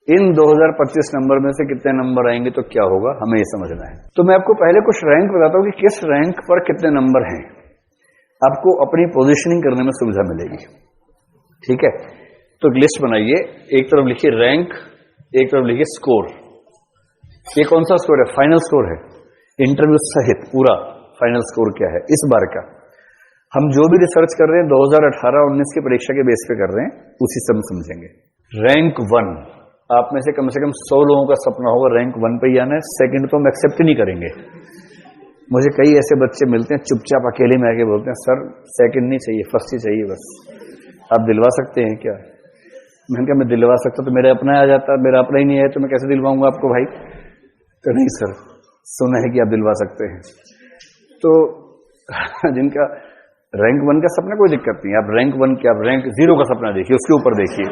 इन 2025 number में से कितने नंबर आएंगे तो क्या होगा, हमें ये समझना है। तो मैं आपको पहले कुछ रैंक बताता हूं कि किस रैंक पर कितने नंबर हैं, आपको अपनी पोजीशनिंग करने में सुविधा मिलेगी। ठीक है, तो लिस्ट बनाइए, एक तरफ लिखिए रैंक, एक तरफ लिखिए स्कोर। ये कौन सा स्कोर है? फाइनल स्कोर है, इंटरव्यू सहित पूरा फाइनल स्कोर क्या है इस बार का। हम जो भी रिसर्च कर रहे हैं 2018-19 की परीक्षा के बेस पे कर रहे हैं, उसी से हम समझेंगे। रैंक 1, आप में से कम 100 लोगों का सपना होगा रैंक 1 पे ही आना है। सेकंड तो हम एक्सेप्ट ही नहीं करेंगे। मुझे कई ऐसे बच्चे मिलते हैं चुपचाप अकेले में आके बोलते हैं सर सेकंड नहीं चाहिए, फर्स्ट ही चाहिए बस, आप दिलवा सकते हैं क्या? मैंने कहा मैं दिलवा सकता तो मेरा अपना आ जाता, मेरा अपना ही नहीं है तो मैं कैसे दिलवाऊंगा आपको भाई? तो नहीं सर, सुना है कि आप दिलवा सकते हैं। तो जिनका रैंक 1 का सपना कोई दिक्कत नहीं, आप रैंक 1 क्या, आप रैंक 0 का सपना देखिए, उसके ऊपर देखिए।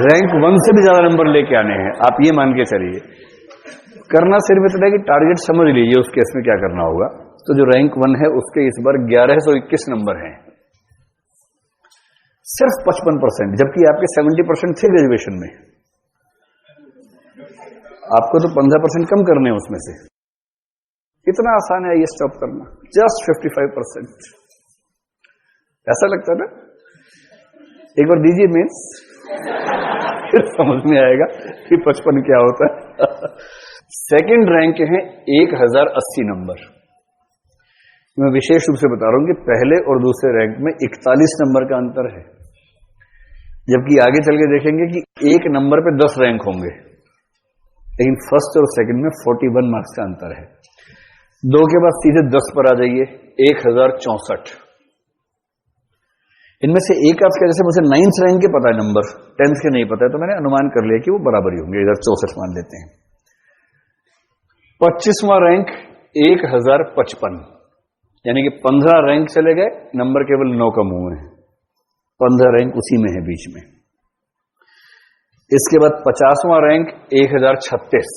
रैंक 1 से भी ज्यादा नंबर लेके आने हैं, आप ये मान के चलिए। करना सिर्फ इतना है कि टारगेट समझ लीजिए उस केस में क्या करना होगा। तो जो रैंक 1 है उसके इस बार 1121 नंबर हैं, सिर्फ 55%, जबकि आपके 70% थे ग्रेजुएशन में। आपको तो 15% कम करने हैं उसमें से। इतना आसान है ये स्टॉप करना, जस्ट 55%। ऐसा लगता है ना? एक बार दीजिए मेंस, फिर समझ में आएगा कि 55 क्या होता है। सेकंड रैंक है 1080 नंबर। मैं विशेष रूप से बता रहा हूं कि पहले और दूसरे रैंक में 41 नंबर का अंतर है, जबकि आगे चल के देखेंगे कि एक नंबर पे 10 रैंक होंगे, लेकिन फर्स्ट और सेकंड में 41 मार्क्स का अंतर है। 2 के बाद सीधे 10 पर आ जाइए, 1064। इनमें से एक आपके, जैसे मुझे 9th रैंक के पता है नंबर, 10th के नहीं पता है, तो मैंने अनुमान कर लिया कि वो बराबर ही होंगे, इधर 64 मान लेते हैं। 25वां रैंक 1055, यानी कि 15 रैंक चले गए, नंबर केवल 9 कम हुए हैं, 15 रैंक उसी में है बीच में। इसके बाद 50वां रैंक 1036।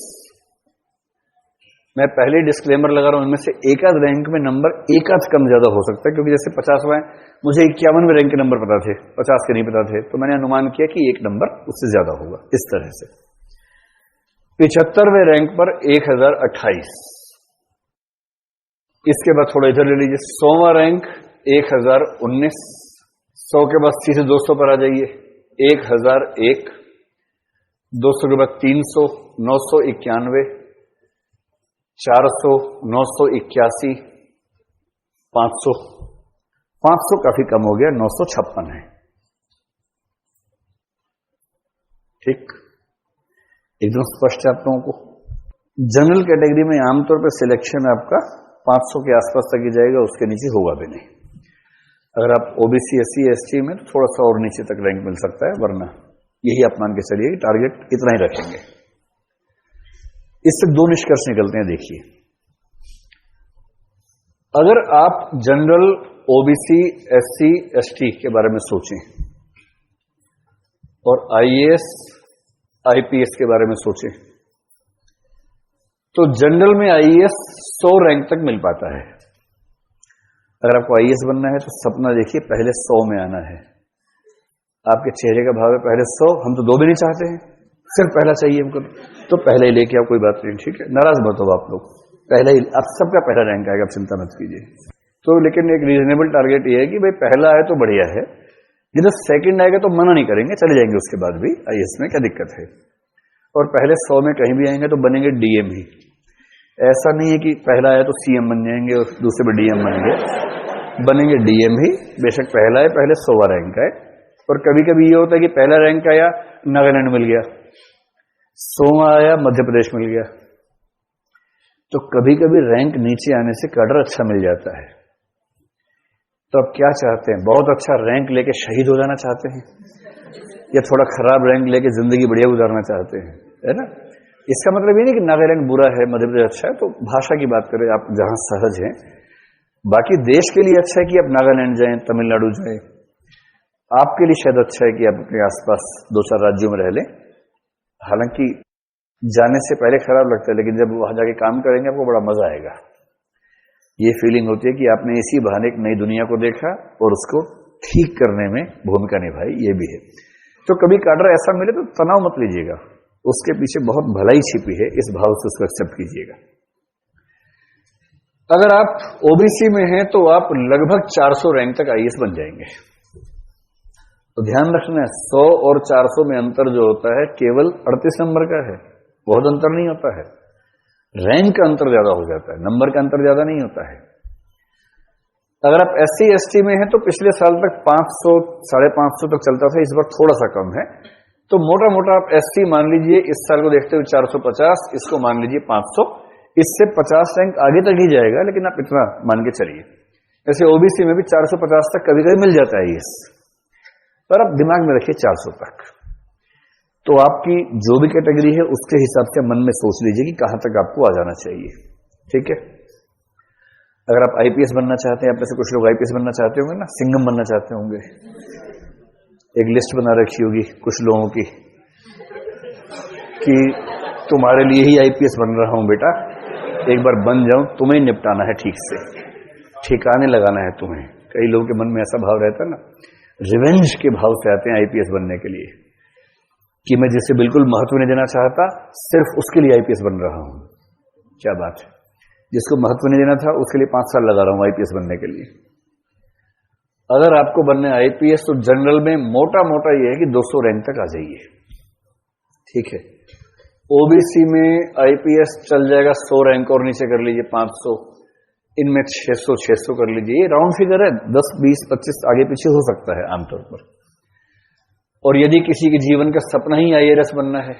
मैं पहले डिस्क्लेमर लगा रहा हूं, इनमें से एक आध रैंक में नंबर एक आध कम ज्यादा हो सकता है, क्योंकि जैसे 50वां मुझे 51वें रैंक के नंबर पता थे, 50 के नहीं पता थे, तो मैंने अनुमान किया कि एक नंबर उससे ज्यादा होगा, इस तरह से। 75वें रैंक पर 1028। इसके बाद थोड़ा इधर ले लीजिए, 100वां रैंक 1019। 100 के बाद सीधे 200 पर आ जाइए, 1001। 200 के बाद 300, 991, 400, 981, 500। 500 काफी कम हो गया, 956 है। ठीक, एकदम स्पष्ट है आप लोगों को। जनरल कैटेगरी में आमतौर पर सिलेक्शन आपका 500 के आसपास तक ही जाएगा, उसके नीचे होगा भी नहीं। अगर आप ओबीसी, एससी, एसटी में तो थोड़ा सा और नीचे तक रैंक मिल सकता है, वरना यही आप मान के चलिए टारगेट इतना ही रखेंगे। इससे 2 निष्कर्ष निकलते हैं। देखिए, अगर आप जनरल, ओबीसी, एससी, एसटी के बारे में सोचें और आईएएस, आईपीएस के बारे में सोचें, तो जनरल में आईएएस 100 रैंक तक मिल पाता है। अगर आपको आईएएस बनना है तो सपना देखिए पहले 100 में आना है। आपके चेहरे का भाव है पहले 100, हम तो 2 भी नहीं चाहते हैं, सिर्फ पहला चाहिए हमको, तो पहले ही लेके आप, कोई बात नहीं, ठीक है, नाराज मत हो आप लोग, पहले ही आप सबका पहला रैंक आएगा, आप चिंता मत कीजिए। तो लेकिन एक रीजनेबल टारगेट ये है कि भाई पहला आए तो बढ़िया है, जिधर सेकंड आएगा तो मना नहीं करेंगे, चले जाएंगे उसके बाद भी आईएएस में, क्या दिक्कत है। और पहले 100 में कहीं भी आएंगे तो बनेंगे डीएम ही। ऐसा नहीं है कि पहला आया तो सीएम बन जाएंगे और दूसरे में डीएम बनेंगे, बनेंगे डीएम ही, बेशक पहला है, पहले 100वां रैंक है। और कभी कभी ये होता है कि पहला रैंक आया, नागालैंड मिल गया, 100वां आया, मध्य प्रदेश मिल गया। तो कभी कभी रैंक नीचे आने से कैडर अच्छा मिल जाता है। तो आप क्या चाहते हैं, बहुत अच्छा रैंक लेके शहीद हो जाना चाहते हैं, या थोड़ा खराब रैंक लेके जिंदगी बढ़िया गुजारना चाहते हैं, है ना? इसका मतलब ये नहीं कि नागालैंड बुरा है, मध्य प्रदेश अच्छा है। तो भाषा की बात करें, आप जहां सहज हैं, बाकी देश के लिए अच्छा है कि आप नागालैंड जाएं, तमिलनाडु जाएं, आपके लिए शायद अच्छा है कि आप अपने आसपास 2-4 राज्यों में रह लें। हालांकि जाने से पहले खराब लगता है, लेकिन जब वहां जाके काम करेंगे आपको बड़ा मजा आएगा। ये फीलिंग होती है कि आपने इसी बहाने एक नई दुनिया को देखा और उसको ठीक करने में भूमिका निभाई, ये भी है। तो कभी कैडर ऐसा मिले तो तनाव मत लीजिएगा, उसके पीछे बहुत भलाई छिपी है, इस भाव से उसको एक्सेप्ट कीजिएगा। अगर आप ओबीसी में हैं तो आप लगभग 400 रैंक तक आईएएस बन जाएंगे। तो ध्यान रखना है 100 और 400 में अंतर जो होता है केवल 38 नंबर का है, बहुत अंतर नहीं होता है। रैंक का अंतर ज्यादा हो जाता है, नंबर का अंतर ज्यादा नहीं होता है। अगर आप SC ST में हैं तो पिछले साल तक 500 550 तक चलता था, इस बार थोड़ा सा कम है। तो मोटा मोटा आप SC मान लीजिए, इस साल को देखते हुए 450, इसको मान लीजिए 500, इससे 50 रैंक आगे तक ही जाएगा, लेकिन आप इतना मान के चलिए। ऐसे ओबीसी में भी 450 तक कभी कभी मिल जाता है ये, पर आप दिमाग में रखिए 400 तक। तो आपकी जो भी कैटेगरी है उसके हिसाब से मन में सोच लीजिए कि कहां तक आपको आ जाना चाहिए, ठीक है। अगर आप आईपीएस बनना चाहते हैं, आप में से कुछ लोग आईपीएस बनना चाहते होंगे ना, सिंघम बनना चाहते होंगे, एक लिस्ट बना रखी होगी कुछ लोगों की कि तुम्हारे लिए ही आईपीएस बन रहा हूं बेटा, एक बार बन जाऊं, तुम्हें निपटाना है, ठीक से ठिकाने लगाना है तुम्हें। कई लोगों के मन में ऐसा भाव रहता है ना, रिवेंज के भाव से आते हैं आईपीएस बनने के लिए, कि मैं जिसे बिल्कुल महत्व नहीं देना चाहता सिर्फ उसके लिए आईपीएस बन रहा हूं। क्या बात है, जिसको महत्व नहीं देना था उसके लिए 5 साल लगा रहा हूं आईपीएस बनने के लिए। अगर आपको बनना है आईपीएस तो जनरल में मोटा मोटा यह है कि 200 रैंक तक आ जाइए, ठीक है। ओबीसी में आईपीएस चल जाएगा 100 रैंक और नीचे कर लीजिए 500, इनमें 600 कर लीजिए, ये राउंड फिगर है, 10 20 25 आगे पीछे हो सकता है आमतौर पर। और यदि किसी के जीवन का सपना ही आईएएस बनना है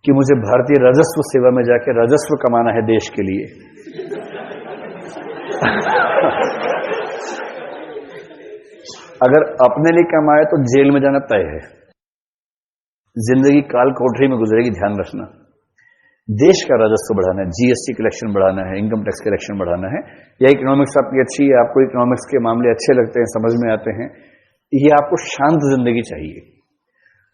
कि मुझे भारतीय राजस्व सेवा में जाके राजस्व कमाना है देश के लिए अगर अपने लिए कमाए तो जेल में जाना तय है, जिंदगी काल कोठरी में गुजरेगी, ध्यान रखना। देश का राजस्व बढ़ाना है, जीएसटी कलेक्शन बढ़ाना है, इनकम टैक्स कलेक्शन बढ़ाना है, या इकोनॉमिक्स आपकी अच्छी है, आपको इकोनॉमिक्स के मामले अच्छे लगते हैं, समझ में आते हैं, ये आपको शांत जिंदगी चाहिए।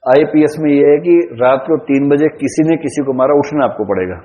आईपीएस में यह है कि रात को 3 बजे किसी ने किसी को मारा, उठना आपको पड़ेगा।